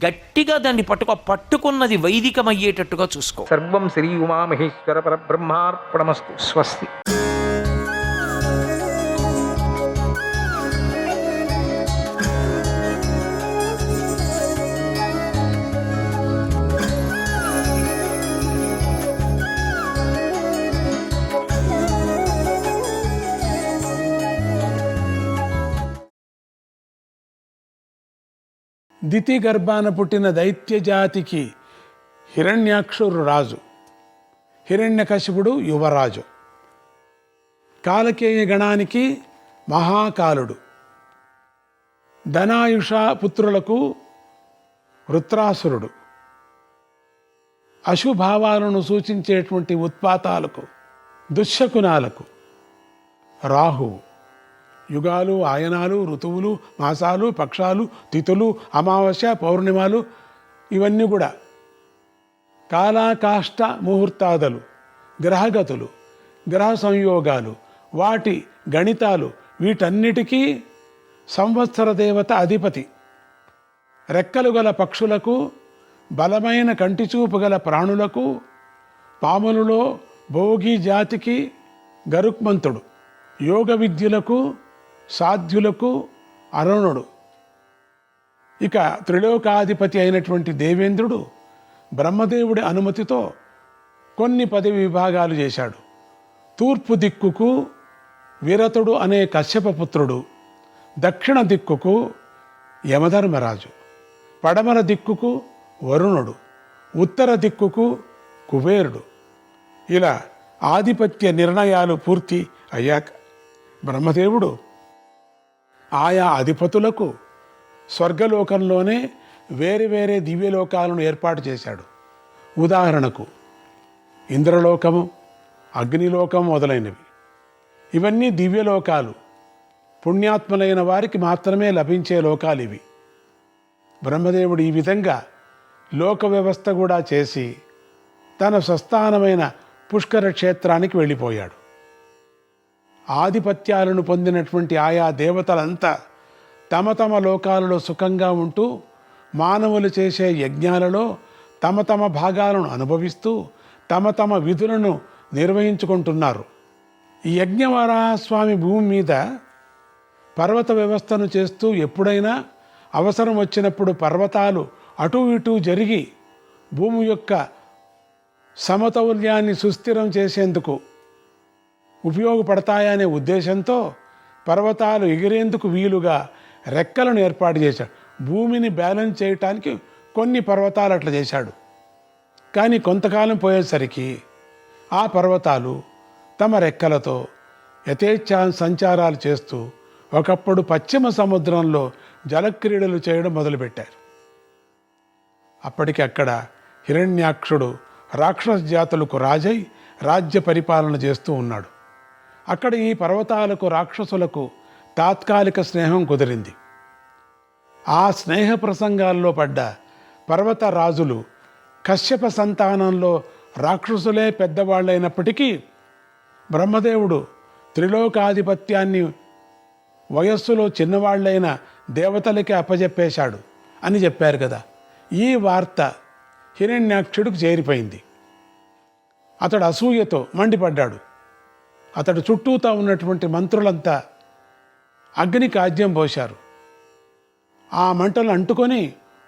Speaker 8: గట్టిగా దాన్ని పట్టుకో. పట్టుకున్నది వైదికమయ్యేటట్టుగా చూసుకో. సర్వం శ్రీ ఉమామహేశ్వర పరబ్రహ్మార్పణమస్తు. స్వస్తి.
Speaker 9: దితి గర్భాన పుట్టిన దైత్య జాతికి హిరణ్యాక్షుడు రాజు, హిరణ్యకశిపుడు యువరాజు, కాలకేయ గణానికి మహాకాలుడు, ధనాయుష పుత్రులకు వృత్రాసురుడు, అశుభావాలను సూచించేటువంటి ఉత్పాతాలకు దుశ్శకునాలకు రాహువు, యుగాలు ఆయనాలు ఋతువులు మాసాలు పక్షాలు తిథులు అమావాస్య పౌర్ణిమలు ఇవన్నీ కూడా కాలాకాష్ట ముహూర్తాదులు, గ్రహగతులు, గ్రహ సంయోగాలు, వాటి గణితాలు, వీటన్నిటికీ సంవత్సర దేవత అధిపతి. రెక్కలు గల పక్షులకు, బలమైన కంటిచూపు గల ప్రాణులకు, పాములలో భోగి జాతికి గరుక్మంతుడు, యోగ విద్యులకు సాధ్యులకు అరుణుడు. ఇక త్రిలోకాధిపతి అయినటువంటి దేవేంద్రుడు బ్రహ్మదేవుడి అనుమతితో కొన్ని పదవి విభాగాలు చేశాడు. తూర్పు దిక్కుకు విరతుడు అనే కశ్యపపుత్రుడు, దక్షిణ దిక్కుకు యమధర్మరాజు, పడమర దిక్కుకు వరుణుడు, ఉత్తర దిక్కుకు కుబేరుడు. ఇలా ఆధిపత్య నిర్ణయాలు పూర్తి అయ్యాక బ్రహ్మదేవుడు ఆయా అధిపతులకు స్వర్గలోకంలోనే వేరే వేరే దివ్యలోకాలను ఏర్పాటు చేశాడు. ఉదాహరణకు ఇంద్రలోకము, అగ్నిలోకం మొదలైనవి. ఇవన్నీ దివ్యలోకాలు, పుణ్యాత్ములైన వారికి మాత్రమే లభించే లోకాలు ఇవి. బ్రహ్మదేవుడు ఈ విధంగా లోక వ్యవస్థ కూడా చేసి తన స్వస్థానమైన పుష్కర క్షేత్రానికి వెళ్ళిపోయాడు. ఆధిపత్యాలను పొందినటువంటి ఆయా దేవతలంతా తమ తమ లోకాలలో సుఖంగా ఉంటూ మానవులు చేసే యజ్ఞాలలో తమ తమ భాగాలను అనుభవిస్తూ తమ తమ విధులను నిర్వహించుకుంటున్నారు. ఈ యజ్ఞవరాహస్వామి భూమి మీద పర్వత వ్యవస్థను చేస్తూ ఎప్పుడైనా అవసరం వచ్చినప్పుడు పర్వతాలు అటు ఇటు జరిగి భూమి యొక్క సమతౌల్యాన్ని సుస్థిరం చేసేందుకు ఉపయోగపడతాయనే ఉద్దేశంతో పర్వతాలు ఎగిరేందుకు వీలుగా రెక్కలను ఏర్పాటు చేశాడు. భూమిని బ్యాలెన్స్ చేయటానికి కొన్ని పర్వతాలు అట్లా చేశాడు. కానీ కొంతకాలం పోయేసరికి ఆ పర్వతాలు తమ రెక్కలతో యథేచ్ఛా సంచారాలు చేస్తూ ఒకప్పుడు పశ్చిమ సముద్రంలో జలక్రీడలు చేయడం మొదలుపెట్టారు. అప్పటికి అక్కడ హిరణ్యాక్షుడు రాక్షస జాతులకు రాజై రాజ్య పరిపాలన చేస్తూ ఉన్నాడు. అక్కడ ఈ పర్వతాలకు రాక్షసులకు తాత్కాలిక స్నేహం కుదిరింది. ఆ స్నేహ ప్రసంగాల్లో పడ్డ పర్వత రాజులు కశ్యప సంతానంలో రాక్షసులే పెద్దవాళ్ళైనప్పటికీ బ్రహ్మదేవుడు త్రిలోకాధిపత్యాన్ని వయస్సులో చిన్నవాళ్లైన దేవతలకి అప్పజెప్పేశాడు అని చెప్పారు కదా. ఈ వార్త హిరణ్యాక్షుడికి చేరిపోయింది. అతడు అసూయతో మండిపడ్డాడు. అతడు చుట్టూతా ఉన్నటువంటి మంత్రులంతా అగ్నికి ఆజ్యం పోశారు. ఆ మంటలు అంటుకొని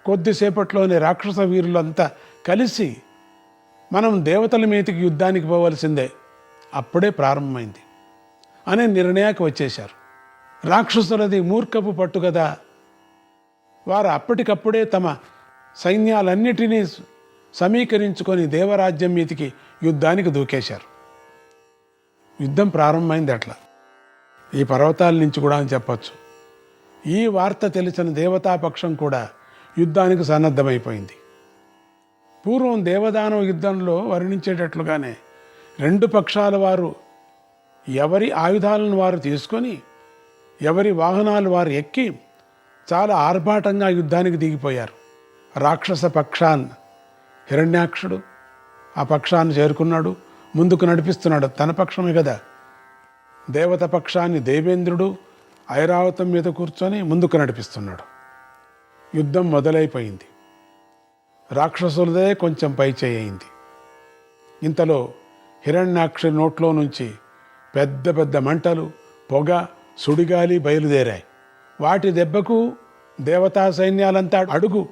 Speaker 9: కొద్దిసేపట్లోనే రాక్షస వీరులంతా కలిసి మనం దేవతల మీదకి యుద్ధానికి పోవలసిందే, అప్పుడే ప్రారంభమైంది అనే నిర్ణయానికి వచ్చేశారు. రాక్షసులది మూర్ఖపు పట్టు కదా. వారు అప్పటికప్పుడే తమ సైన్యాలన్నిటినీ సమీకరించుకొని దేవరాజ్యం మీదికి యుద్ధానికి దూకేశారు. యుద్ధం ప్రారంభమైంది అట్లా ఈ పర్వతాల నుంచి కూడా అని చెప్పచ్చు. ఈ వార్త తెలిసిన దేవతాపక్షం కూడా యుద్ధానికి సన్నద్ధమైపోయింది. పూర్వం దేవదానవ యుద్ధంలో వర్ణించేటట్లుగానే రెండు పక్షాల వారు ఎవరి ఆయుధాలను వారు తీసుకొని ఎవరి వాహనాలు వారు ఎక్కి చాలా ఆర్భాటంగా యుద్ధానికి దిగిపోయారు. రాక్షస పక్షాన్ హిరణ్యాక్షుడు ఆ పక్షాన్ని చేరుకున్నాడు, ముందుకు నడిపిస్తున్నాడు. తన పక్షమే కదా. దేవత పక్షాన్ని దేవేంద్రుడు ఐరావతం మీద కూర్చొని ముందుకు నడిపిస్తున్నాడు. యుద్ధం మొదలైపోయింది. రాక్షసులదే కొంచెం పైచేయింది. ఇంతలో హిరణ్యాక్ష నోట్లో నుంచి పెద్ద పెద్ద మంటలు, పొగ, సుడిగాలి బయలుదేరాయి. వాటి దెబ్బకు దేవతా సైన్యాలంతా అడుగు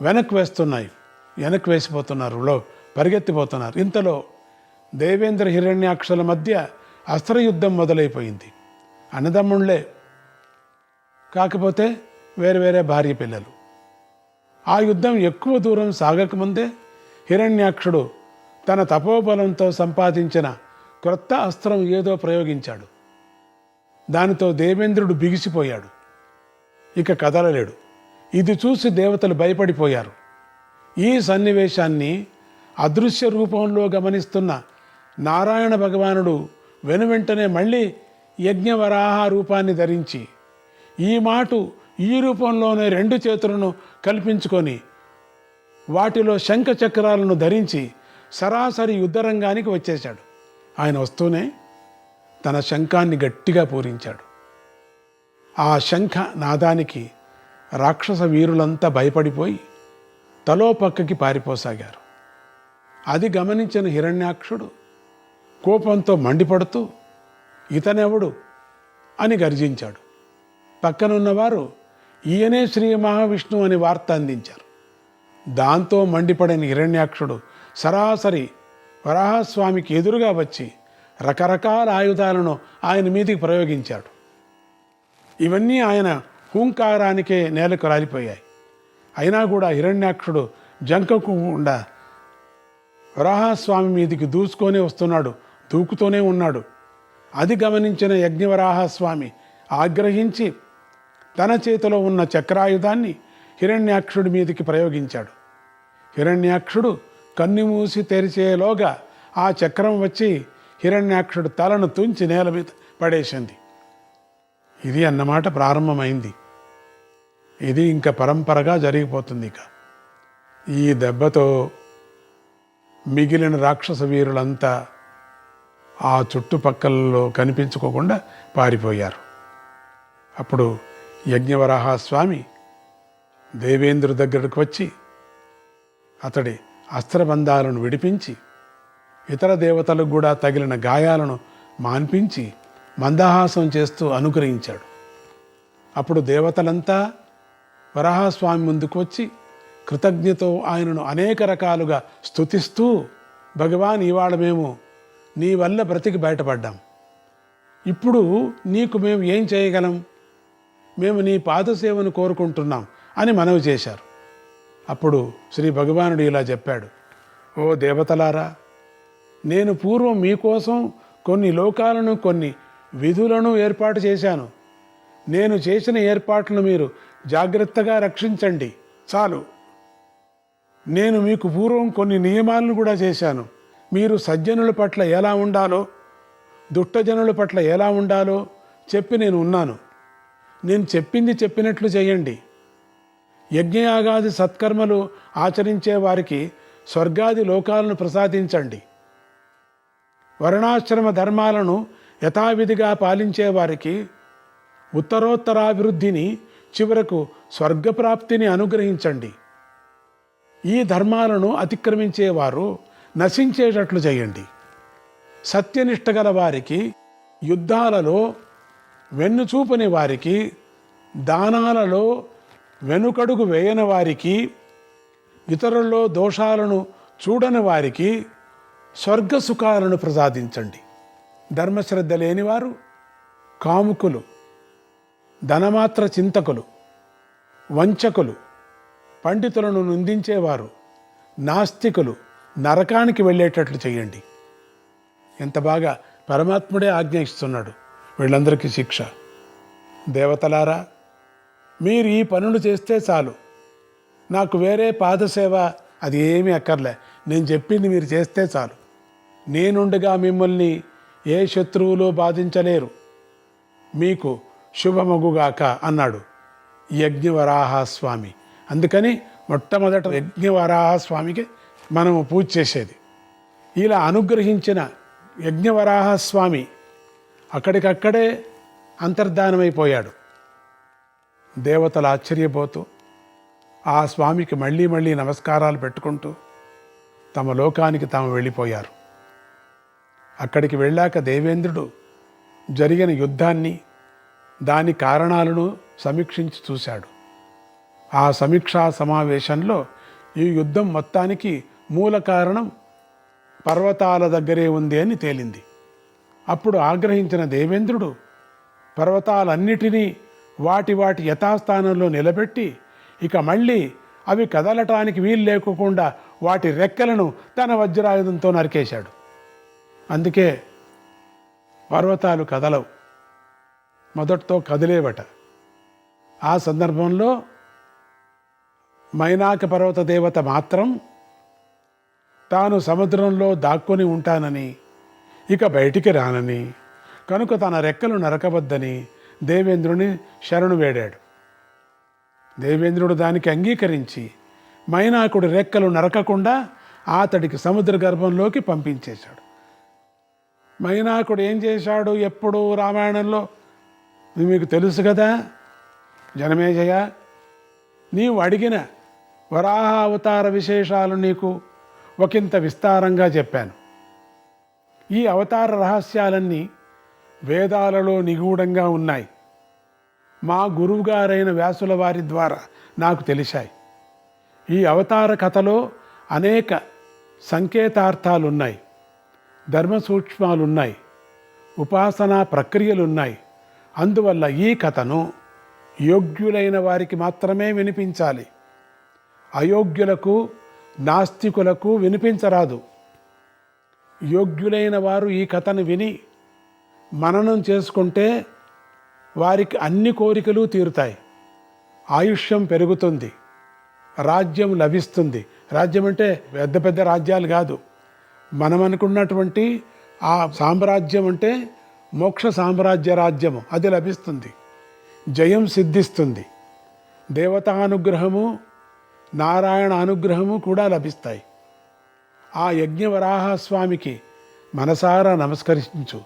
Speaker 9: వెనక్కి వేస్తున్నాయి. వెనక్కి వేసిపోతున్నారు, పరిగెత్తిపోతున్నారు. ఇంతలో దేవేంద్ర హిరణ్యాక్షల మధ్య అస్త్రయుద్ధం మొదలైపోయింది. అన్నదమ్ముళ్లే, కాకపోతే వేరే వేరే భార్య పిల్లలు. ఆ యుద్ధం ఎక్కువ దూరం సాగకముందే హిరణ్యాక్షుడు తన తపోబలంతో సంపాదించిన క్రొత్త అస్త్రం ఏదో ప్రయోగించాడు. దానితో దేవేంద్రుడు బిగిసిపోయాడు, ఇక కదలలేడు. ఇది చూసి దేవతలు భయపడిపోయారు. ఈ సన్నివేశాన్ని అదృశ్య రూపంలో గమనిస్తున్న నారాయణ భగవానుడు వెనువెంటనే మళ్ళీ యజ్ఞవరాహ రూపాన్ని ధరించి ఈ మాటు ఈ రూపంలోనే రెండు చేతులను కల్పించుకొని వాటిలో శంఖ చక్రాలను ధరించి సరాసరి యుద్ధరంగానికి వచ్చేశాడు. ఆయన వస్తూనే తన శంఖాన్ని గట్టిగా పూరించాడు. ఆ శంఖ నాదానికి రాక్షస వీరులంతా భయపడిపోయి తలో పక్కకి పారిపోసాగారు. అది గమనించిన హిరణ్యాక్షుడు కోపంతో మండిపడుతూ ఇతనెవడు అని గర్జించాడు. పక్కనున్నవారు ఈయనే శ్రీ మహావిష్ణువు అని వార్త అందించారు. దాంతో మండిపడిన హిరణ్యాక్షుడు సరాసరి వరాహస్వామికి ఎదురుగా వచ్చి రకరకాల ఆయుధాలను ఆయన మీదికి ప్రయోగించాడు. ఇవన్నీ ఆయన హూంకారానికే నేలకు రాలిపోయాయి. అయినా కూడా హిరణ్యాక్షుడు జంకకుండా వరాహస్వామి మీదికి దూసుకొనే వస్తున్నాడు, దూకుతూనే ఉన్నాడు. అది గమనించిన యజ్ఞవరాహస్వామి ఆగ్రహించి తన చేతిలో ఉన్న చక్రాయుధాన్ని హిరణ్యాక్షుడి మీదికి ప్రయోగించాడు. హిరణ్యాక్షుడు కన్ను మూసి తెరిచేలోగా ఆ చక్రం వచ్చి హిరణ్యాక్షుడు తలను తుంచి నేల మీద పడేసింది. ఇది అన్నమాట ప్రారంభమైంది. ఇది ఇంకా పరంపరగా జరిగిపోతుంది. ఇక ఈ దెబ్బతో మిగిలిన రాక్షస వీరులంతా ఆ చుట్టుపక్కలలో కనిపించుకోకుండా పారిపోయారు. అప్పుడు యజ్ఞవరాహస్వామి దేవేంద్రుడి దగ్గరకు వచ్చి అతడి అస్త్రబంధాలను విడిపించి ఇతర దేవతలకు కూడా తగిలిన గాయాలను మాన్పించి మందహాసం చేస్తూ అనుగ్రహించాడు. అప్పుడు దేవతలంతా వరాహస్వామి ముందుకు వచ్చి కృతజ్ఞతో ఆయనను అనేక రకాలుగా స్తుతిస్తూ, భగవాన్, ఇవాళ మేము నీ వల్ల బ్రతికి బయటపడ్డాం. ఇప్పుడు నీకు మేము ఏం చేయగలం? మేము నీ పాదసేవను కోరుకుంటున్నాం అని మనవి చేశారు. అప్పుడు శ్రీ భగవానుడు ఇలా చెప్పాడు: ఓ దేవతలారా, నేను పూర్వం మీకోసం కొన్ని లోకాలను, కొన్ని విధులను ఏర్పాటు చేశాను. నేను చేసిన ఏర్పాట్లను మీరు జాగ్రత్తగా రక్షించండి చాలు. నేను మీకు పూర్వం కొన్ని నియమాలను కూడా చేశాను. మీరు సజ్జనుల పట్ల ఎలా ఉండాలో, దుష్టజనుల పట్ల ఎలా ఉండాలో చెప్పి నేను ఉన్నాను. నేను చెప్పింది చెప్పినట్లు చేయండి. యజ్ఞయాగాది సత్కర్మలు ఆచరించే వారికి స్వర్గాది లోకాలను ప్రసాదించండి. వర్ణాశ్రమ ధర్మాలను యథావిధిగా పాలించే వారికి ఉత్తరోత్తరాభివృద్ధిని, చివరకు స్వర్గప్రాప్తిని అనుగ్రహించండి. ఈ ధర్మాలను అతిక్రమించేవారు నశించేటట్లు చేయండి. సత్యనిష్ట గల వారికి, యుద్ధాలలో వెన్నుచూపని వారికి, దానాలలో వెనుకడుగు వేయని వారికి, ఇతరుల్లో దోషాలను చూడని వారికి స్వర్గ సుఖాలను ప్రసాదించండి. ధర్మశ్రద్ధ లేనివారు, కాముకులు, ధనమాత్ర చింతకులు, వంచకులు, పండితులను నిందించేవారు, నాస్తికులు నరకానికి వెళ్ళేటట్లు చేయండి. ఎంత బాగా పరమాత్ముడే ఆజ్ఞ ఇస్తున్నాడు వీళ్ళందరికీ శిక్ష. దేవతలారా, మీరు ఈ పనులు చేస్తే చాలు. నాకు వేరే పాదసేవ అది ఏమీ అక్కర్లే. నేను చెప్పింది మీరు చేస్తే చాలు. నేనుండగా మిమ్మల్ని ఏ శత్రువులు బాధించలేరు. మీకు శుభమగుగాక అన్నాడు యజ్ఞవరాహస్వామి. అందుకని మొట్టమొదట యజ్ఞవరాహస్వామికి మనము పూజ చేసేది. ఇలా అనుగ్రహించిన యజ్ఞవరాహస్వామి అక్కడికక్కడే అంతర్ధానమైపోయాడు. దేవతలు ఆశ్చర్యపోతూ ఆ స్వామికి మళ్ళీ మళ్ళీ నమస్కారాలు పెట్టుకుంటూ తమ లోకానికి తాము వెళ్ళిపోయారు. అక్కడికి వెళ్ళాక దేవేంద్రుడు జరిగిన యుద్ధాన్ని, దాని కారణాలను సమీక్షించి చూశాడు. ఆ సమీక్షా సమావేశంలో ఈ యుద్ధం మొత్తానికి మూల కారణం పర్వతాల దగ్గరే ఉంది అని తేలింది. అప్పుడు ఆగ్రహించిన దేవేంద్రుడు పర్వతాలన్నిటినీ వాటి వాటి యథాస్థానంలో నిలబెట్టి ఇక మళ్ళీ అవి కదలటానికి వీలు లేకుండా వాటి రెక్కలను తన వజ్రాయుధంతో నరికేశాడు. అందుకే పర్వతాలు కదలవు, మొదటితో కదిలేవట. ఆ సందర్భంలో మైనాక పర్వత దేవత మాత్రం తాను సముద్రంలో దాక్కుని ఉంటానని, ఇక బయటికి రానని, కనుక తన రెక్కలు నరకవద్దని దేవేంద్రుని శరణు వేడాడు. దేవేంద్రుడు దానికి అంగీకరించి మైనాకుడి రెక్కలు నరకకుండా అతడికి సముద్ర గర్భంలోకి పంపించేశాడు. మైనాకుడు ఏం చేశాడు? ఎప్పుడు రామాయణంలో మీకు తెలుసు కదా, జనమేజయ, నీవు అడిగిన వరాహ అవతార విశేషాలు నీకు ఒకంత విస్తారంగా చెప్పాను. ఈ అవతార రహస్యాలన్నీ వేదాలలో నిగూఢంగా ఉన్నాయి. మా గురువుగారైన వ్యాసుల వారి ద్వారా నాకు తెలిసాయి. ఈ అవతార కథలో అనేక సంకేతార్థాలున్నాయి, ధర్మ సూక్ష్మాలున్నాయి, ఉపాసనా ప్రక్రియలున్నాయి. అందువల్ల ఈ కథను యోగ్యులైన వారికి మాత్రమే వినిపించాలి. అయోగ్యులకు, నాస్తికులకు వినిపించరాదు. యోగ్యులైన వారు ఈ కథను విని మననం చేసుకుంటే వారికి అన్ని కోరికలు తీరుతాయి, ఆయుష్యం పెరుగుతుంది, రాజ్యం లభిస్తుంది. రాజ్యం అంటే పెద్ద పెద్ద రాజ్యాలు కాదు, మనం అనుకున్నటువంటి ఆ సామ్రాజ్యం అంటే మోక్ష సామ్రాజ్య రాజ్యము, అది లభిస్తుంది. జయం సిద్ధిస్తుంది. దేవతానుగ్రహము, నారాయణ అనుగ్రహము కూడా లభిస్తాయి. ఆ యజ్ఞవరాహస్వామికి మనసారా నమస్కరించు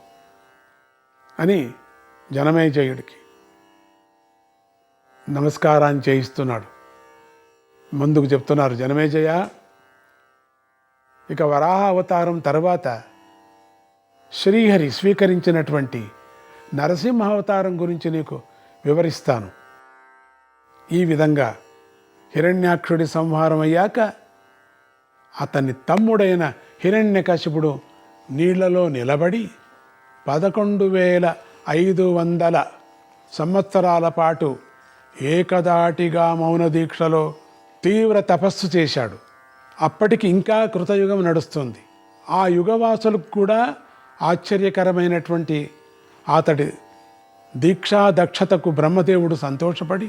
Speaker 9: అని జనమేజయుడికి నమస్కారాన్ని చేయిస్తున్నాడు. ముందుకు చెప్తున్నారు, జనమేజయ, ఇక వరాహ అవతారం తర్వాత శ్రీహరి స్వీకరించినటువంటి నరసింహ అవతారం గురించి నీకు వివరిస్తాను. ఈ విధంగా హిరణ్యాక్షుడి సంహారం అయ్యాక అతని తమ్ముడైన హిరణ్యకశిపుడు నీళ్లలో నిలబడి 11,500 సంవత్సరాల పాటు ఏకదాటిగా మౌన దీక్షలో తీవ్ర తపస్సు చేశాడు. అప్పటికి ఇంకా కృతయుగం నడుస్తుంది. ఆ యుగవాసులకు కూడా ఆశ్చర్యకరమైనటువంటి అతడి దీక్షా దక్షతకు బ్రహ్మదేవుడు సంతోషపడి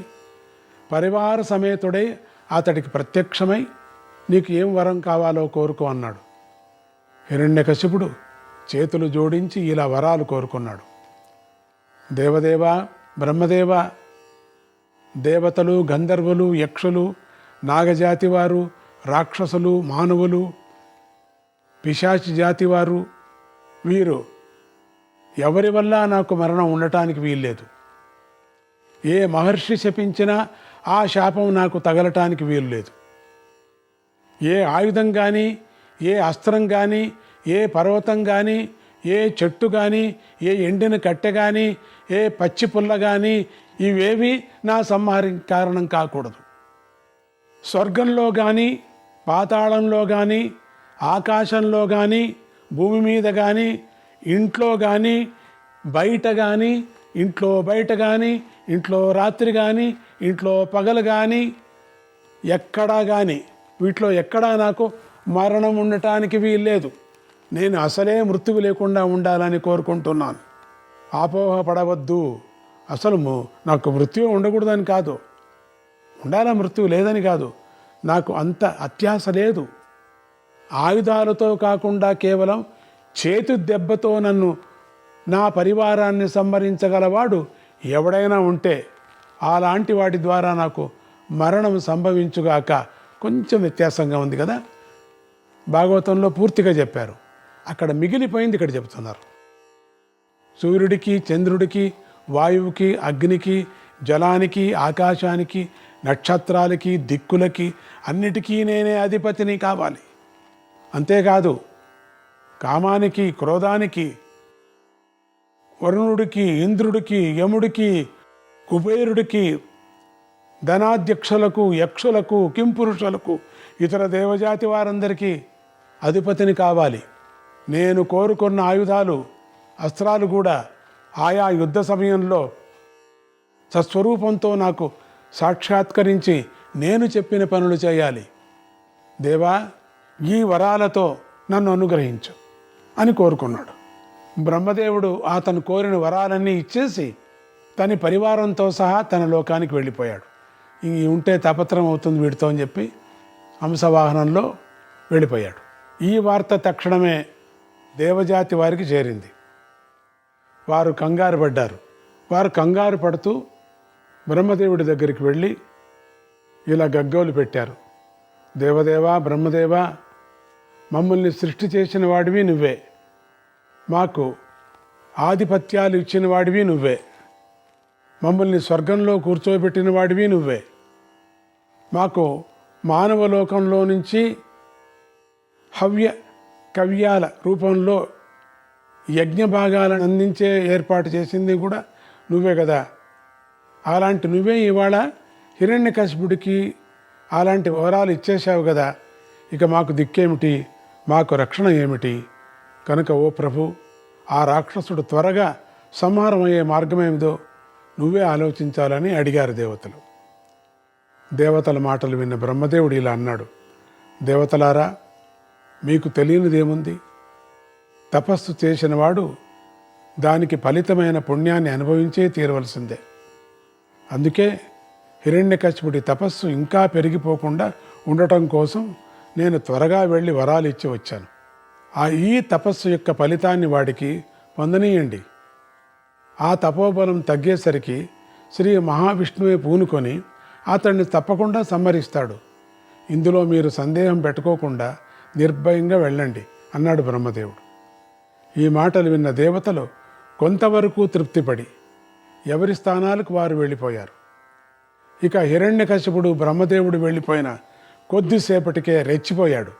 Speaker 9: పరివార సమేతుడై అతడికి ప్రత్యక్షమై నీకు ఏం వరం కావాలో కోరుకో అన్నాడు. హిరణ్యకశిపుడు చేతులు జోడించి ఇలా వరాలు కోరుకున్నాడు. దేవదేవ, బ్రహ్మదేవ, దేవతలు, గంధర్వులు, యక్షులు, నాగజాతి వారు, రాక్షసులు, మానవులు, పిశాచి జాతి వారు, వీరు ఎవరి వల్ల నాకు మరణం ఉండటానికి వీల్లేదు. ఏ మహర్షి శపించినా ఆ శాపం నాకు తగలటానికి వీలు లేదు. ఏ ఆయుధం కానీ, ఏ అస్త్రం కానీ, ఏ పర్వతం కానీ, ఏ చెట్టు కానీ, ఏ ఎండిన కట్టె కానీ, ఏ పచ్చి పుల్ల కానీ, ఇవేవి నా సంహారం కారణం కాకూడదు. స్వర్గంలో కానీ, పాతాళంలో కానీ, ఆకాశంలో కానీ, భూమి మీద కానీ, ఇంట్లో కానీ, బయట కానీ, ఇంట్లో బయట కానీ, ఇంట్లో రాత్రి కానీ, ఇంట్లో పగలు కానీ, ఎక్కడా కానీ, వీటిలో ఎక్కడా నాకు మరణం ఉండటానికి వీల్లేదు. నేను అసలే మృత్యువు లేకుండా ఉండాలని కోరుకుంటున్నాను. ఆపోహపడవద్దు. అసలు నాకు మృత్యువు ఉండకూడదని కాదు, ఉండాలా మృత్యువు లేదని కాదు, నాకు అంత అత్యాశ లేదు. ఆయుధాలతో కాకుండా కేవలం చేతు దెబ్బతో నన్ను, నా పరివారాన్ని సంహరించగలవాడు ఎవడైనా ఉంటే అలాంటి వాటి ద్వారా నాకు మరణం సంభవించుగాక. కొంచెం వ్యత్యాసంగా ఉంది కదా, భాగవతంలో పూర్తిగా చెప్పారు, అక్కడ మిగిలిపోయింది ఇక్కడ చెప్తున్నారు. సూర్యుడికి, చంద్రుడికి, వాయువుకి, అగ్నికి, జలానికి, ఆకాశానికి, నక్షత్రాలకి, దిక్కులకి అన్నిటికీ నేనే అధిపతిని కావాలి. అంతేకాదు కామానికి, క్రోధానికి, వరుణుడికి, ఇంద్రుడికి, యముడికి, కుబేరుడికి, ధనాధ్యక్షులకు, యక్షులకు, కింపురుషులకు, ఇతర దేవజాతి వారందరికీ అధిపతిని కావాలి. నేను కోరుకున్న ఆయుధాలు, అస్త్రాలు కూడా ఆయా యుద్ధ సమయంలో సస్వరూపంతో నాకు సాక్షాత్కరించి నేను చెప్పిన పనులు చేయాలి. దేవా, ఈ వరాలతో నన్ను అనుగ్రహించు అని కోరుకున్నాడు. బ్రహ్మదేవుడు అతను కోరిన వరాలన్నీ ఇచ్చేసి తన పరివారంతో సహా తన లోకానికి వెళ్ళిపోయాడు. ఇంక ఉంటే తపత్రం అవుతుంది వీడితో అని చెప్పి హంసవాహనంలో వెళ్ళిపోయాడు. ఈ వార్త తక్షణమే దేవజాతి వారికి చేరింది. వారు కంగారు పడ్డారు. వారు కంగారు పడుతూ బ్రహ్మదేవుడి దగ్గరికి వెళ్ళి ఇలా గగ్గోలు పెట్టారు. దేవదేవా, బ్రహ్మదేవా, మమ్మల్ని సృష్టి చేసిన వాడివి నువ్వే, మాకు ఆధిపత్యాలు ఇచ్చిన వాడివి నువ్వే, మమ్మల్ని స్వర్గంలో కూర్చోబెట్టిన వాడివి నువ్వే, మాకు మానవ లోకంలో నుంచి హవ్య కవ్యాల రూపంలో యజ్ఞ భాగాలను అందించే ఏర్పాటు చేసింది కూడా నువ్వే కదా. అలాంటి నువ్వే ఇవాళ హిరణ్యకశిపుడికి అలాంటి వరాలు ఇచ్చేశావు కదా, ఇక మాకు దిక్కేమిటి, మాకు రక్షణ ఏమిటి? కనుక ఓ ప్రభు, ఆ రాక్షసుడు త్వరగా సంహారమయ్యే మార్గమేమిదో నువ్వే ఆలోచించాలని అడిగారు దేవతలు. దేవతల మాటలు విన్న బ్రహ్మదేవుడు ఇలా అన్నాడు, దేవతలారా, మీకు తెలియనిదేముంది? తపస్సు చేసినవాడు దానికి ఫలితమైన పుణ్యాన్ని అనుభవించే తీరవలసిందే. అందుకే హిరణ్యకశిపుడి తపస్సు ఇంకా పెరిగిపోకుండా ఉండటం కోసం నేను త్వరగా వెళ్ళి వరాలు ఇచ్చి వచ్చాను. ఈ తపస్సు యొక్క ఫలితాన్ని వాడికి పొందనీయండి. ఆ తపోబలం తగ్గేసరికి శ్రీ మహావిష్ణువే పూనుకొని అతన్ని తప్పకుండా సంహరిస్తాడు. ఇందులో మీరు సందేహం పెట్టుకోకుండా నిర్భయంగా వెళ్ళండి అన్నాడు బ్రహ్మదేవుడు. ఈ మాటలు విన్న దేవతలు కొంతవరకు తృప్తిపడి ఎవరి స్థానాలకు వారు వెళ్ళిపోయారు. ఇక హిరణ్యకశిపుడు బ్రహ్మదేవుడు వెళ్ళిపోయిన కొద్దిసేపటికే రెచ్చిపోయాడు.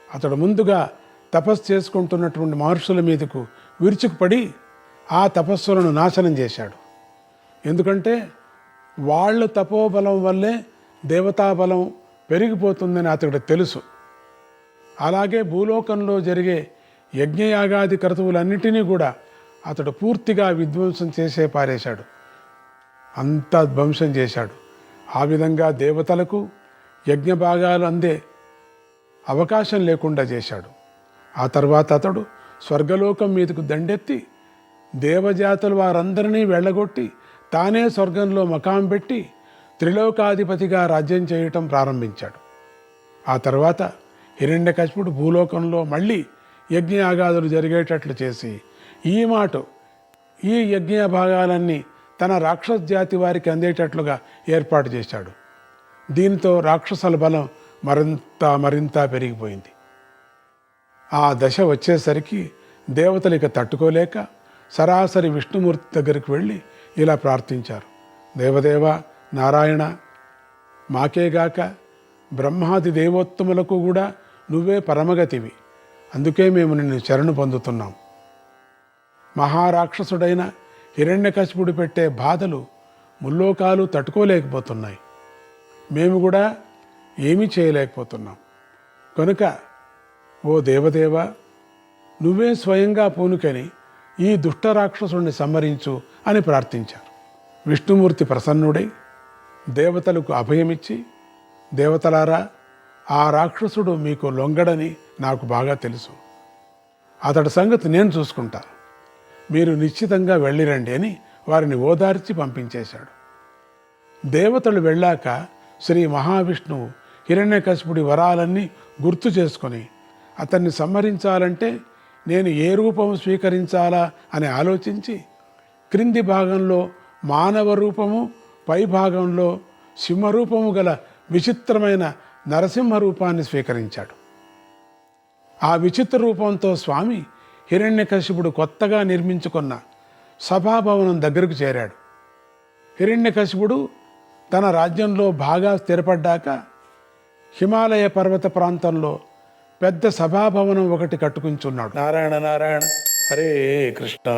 Speaker 9: అతడు ముందుగా తపస్సు చేసుకుంటున్నటువంటి మహర్షుల మీదకు విరుచుకుపడి ఆ తపస్సులను నాశనం చేశాడు. ఎందుకంటే వాళ్ళ తపోబలం వల్లే దేవతాబలం పెరిగిపోతుందని అతడికి తెలుసు. అలాగే భూలోకంలో జరిగే యజ్ఞయాగాది క్రతువులన్నిటినీ కూడా అతడు పూర్తిగా విధ్వంసం చేసే పారేశాడు. అంతా ధ్వంసం చేశాడు. ఆ విధంగా దేవతలకు యజ్ఞ భాగాలు అందే అవకాశం లేకుండా చేశాడు. ఆ తర్వాత అతడు స్వర్గలోకం మీదకు దండెత్తి దేవజాతులు వారందరినీ వెళ్ళగొట్టి తానే స్వర్గంలో మకాం పెట్టి త్రిలోకాధిపతిగా రాజ్యం చేయటం ప్రారంభించాడు. ఆ తర్వాత హిరణ్యకశిపుడు భూలోకంలో మళ్ళీ యజ్ఞయాగాదులు జరిగేటట్లు చేసి ఈ యజ్ఞ భాగాలన్నీ తన రాక్షస జాతి వారికి అందేటట్లుగా ఏర్పాటు చేశాడు. దీంతో రాక్షసుల బలం మరింత పెరిగిపోయింది. ఆ దశ వచ్చేసరికి దేవతలు ఇక తట్టుకోలేక సరాసరి విష్ణుమూర్తి దగ్గరికి వెళ్ళి ఇలా ప్రార్థించారు, దేవదేవ నారాయణ, మాకేగాక బ్రహ్మాది దేవోత్తములకు కూడా నువ్వే పరమగతివి. అందుకే మేము నిన్ను శరణు పొందుతున్నాం. మహారాక్షసుడైన హిరణ్యకశిపుడు పెట్టే బాధలు ముల్లోకాలు తట్టుకోలేకపోతున్నాయి. మేము కూడా ఏమీ చేయలేకపోతున్నాం. కనుక ఓ దేవదేవ, నువ్వే స్వయంగా పూనుకొని ఈ దుష్ట రాక్షసుడిని సంహరించు అని ప్రార్థించారు. విష్ణుమూర్తి ప్రసన్నుడై దేవతలకు అభయమిచ్చి, దేవతలారా, ఆ రాక్షసుడు మీకు లొంగడని నాకు బాగా తెలుసు. అతడి సంగతి నేను చూసుకుంటా. మీరు నిశ్చితంగా వెళ్ళిరండి అని వారిని ఓదార్చి పంపించేశాడు. దేవతలు వెళ్ళాక శ్రీ మహావిష్ణువు హిరణ్యకశిపుడి వరాలన్నీ గుర్తు చేసుకొని అతన్ని సంహరించాలంటే నేను ఏ రూపం స్వీకరించాలా అని ఆలోచించి క్రింది భాగంలో మానవ రూపము, పై భాగంలో సింహరూపము గల విచిత్రమైన నరసింహ రూపాన్ని స్వీకరించాడు. ఆ విచిత్ర రూపంతో స్వామి హిరణ్యకశిపుడు కొత్తగా నిర్మించుకున్న సభాభవనం దగ్గరకు చేరాడు. హిరణ్యకశిపుడు తన రాజ్యంలో బాగా స్థిరపడ్డాక హిమాలయ పర్వత ప్రాంతంలో పెద్ద సభాభవనం ఒకటి కట్టుకుంటున్నాడు. నారాయణ నారాయణ, హరే కృష్ణ.